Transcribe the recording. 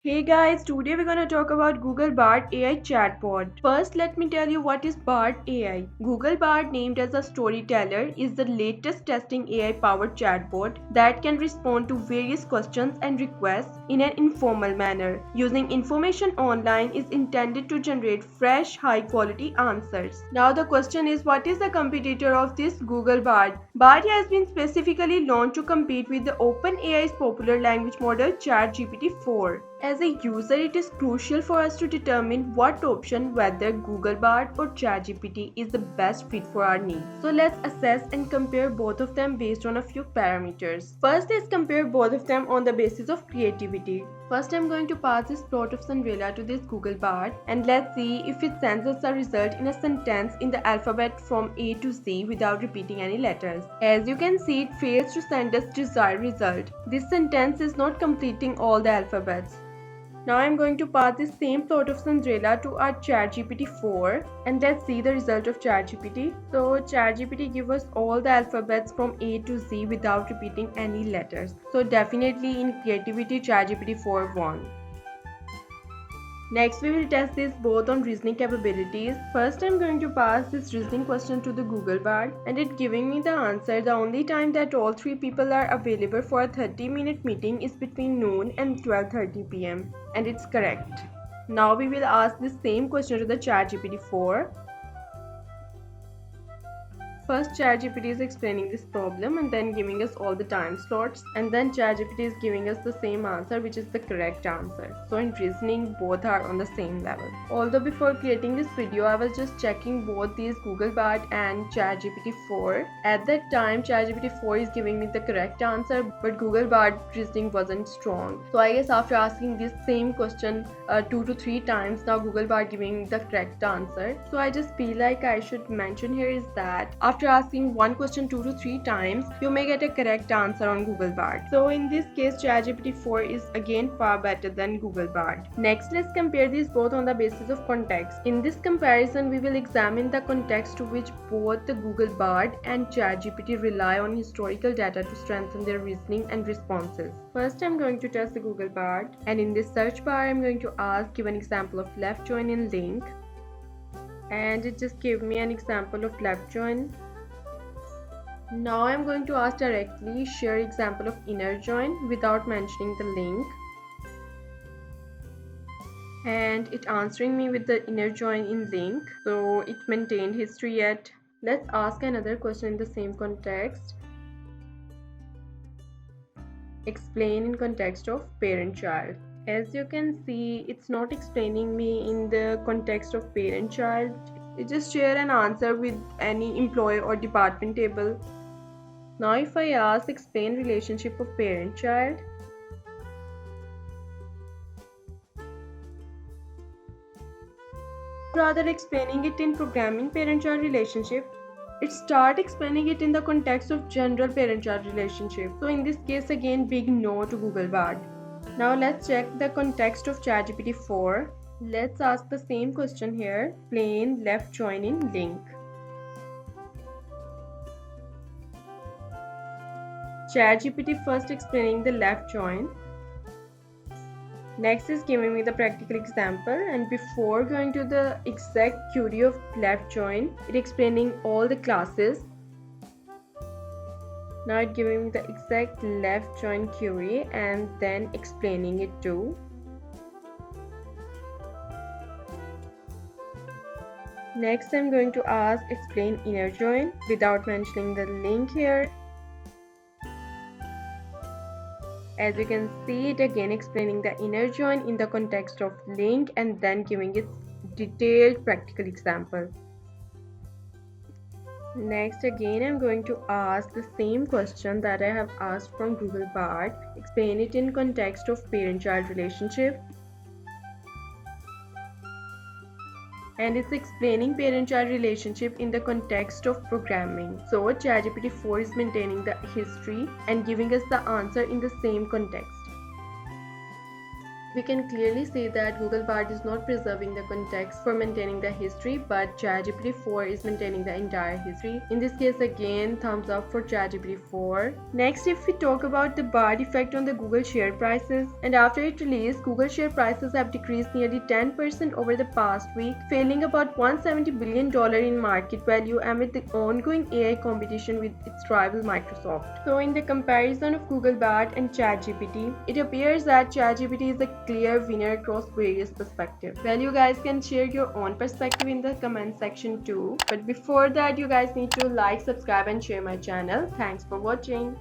Hey guys, today we're gonna talk about Google Bard AI chatbot. First, let me tell you what is Bard AI. Google Bard, named as a storyteller, is the latest testing AI-powered chatbot that can respond to various questions and requests in an informal manner. Using information online is intended to generate fresh, high-quality answers. Now the question is, what is the competitor of this Google Bard? Bard has been specifically launched to compete with the OpenAI's popular language model ChatGPT-4. As a user, it is crucial for us to determine what option, whether Google Bard or ChatGPT, is the best fit for our needs. So let's assess and compare both of them based on a few parameters. First, let's compare both of them on the basis of creativity. First, I'm going to pass this plot of Cinderella to this Google Bard and let's see if it sends us a result in a sentence in the alphabet from A to Z without repeating any letters. As you can see, it fails to send us desired result. This sentence is not completing all the alphabets. Now I'm going to pass this same plot of Cinderella to our ChatGPT 4 and let's see the result of ChatGPT. So ChatGPT gives us all the alphabets from A to Z without repeating any letters. So definitely in creativity ChatGPT 4 won. Next, we will test this both on reasoning capabilities. First, I'm going to pass this reasoning question to the Google Bard and it giving me the answer. The only time that all three people are available for a 30-minute meeting is between noon and 12:30 p.m. and it's correct. Now we will ask the same question to the ChatGPT 4. First, ChatGPT is explaining this problem and then giving us all the time slots, and then ChatGPT is giving us the same answer, which is the correct answer. So in reasoning, both are on the same level. Although before creating this video, I was just checking both these Google Bard and ChatGPT 4. At that time, ChatGPT 4 is giving me the correct answer, but Google Bard reasoning wasn't strong. So I guess after asking this same question 2 to 3 times, now Google Bard giving the correct answer. So I just feel like I should mention here is that after asking one question 2 to 3 times, you may get a correct answer on Google Bard. So in this case, ChatGPT 4 is again far better than Google Bard. Next, let's compare these both on the basis of context. In this comparison, we will examine the context to which both the Google Bard and ChatGPT rely on historical data to strengthen their reasoning and responses. First, I'm going to test the Google Bard, and in this search bar, I'm going to give an example of left join in link, and it just gave me an example of left join. Now I'm going to ask directly share example of inner join without mentioning the link, and it answering me with the inner join in link, so it maintained history yet. Let's ask another question in the same context. Explain in context of parent-child. As you can see, it's not explaining me in the context of parent-child. It just share an answer with any employee or department table. Now if I ask explain relationship of parent-child, rather explaining it in programming parent-child relationship, it start explaining it in the context of general parent-child relationship. So in this case, again big no to Google Bard. Now let's check the context of ChatGPT 4. Let's ask the same question here. Plain left join in link. ChatGPT first explaining the left join. Next is giving me the practical example, and before going to the exact query of left join, it explaining all the classes. Now it giving me the exact left join query and then explaining it too. Next I'm going to ask explain inner join without mentioning the link here. As you can see, it again explaining the inner join in the context of link and then giving its detailed practical example. Next, again I'm going to ask the same question that I have asked from Google Bard. Explain it in context of parent-child relationship. And it's explaining parent-child relationship in the context of programming. So ChatGPT 4 is maintaining the history and giving us the answer in the same context. We can clearly see that Google Bard is not preserving the context for maintaining the history, but ChatGPT 4 is maintaining the entire history. In this case, again, thumbs up for ChatGPT 4. Next, if we talk about the Bard effect on the Google share prices, and after it released, Google share prices have decreased nearly 10% over the past week, falling about $170 billion in market value amid the ongoing AI competition with its rival Microsoft. So, in the comparison of Google Bard and ChatGPT, it appears that ChatGPT is a clear winner across various perspectives. Well, you guys can share your own perspective in the comment section too. But before that, you guys need to like, subscribe, and share my channel. Thanks for watching.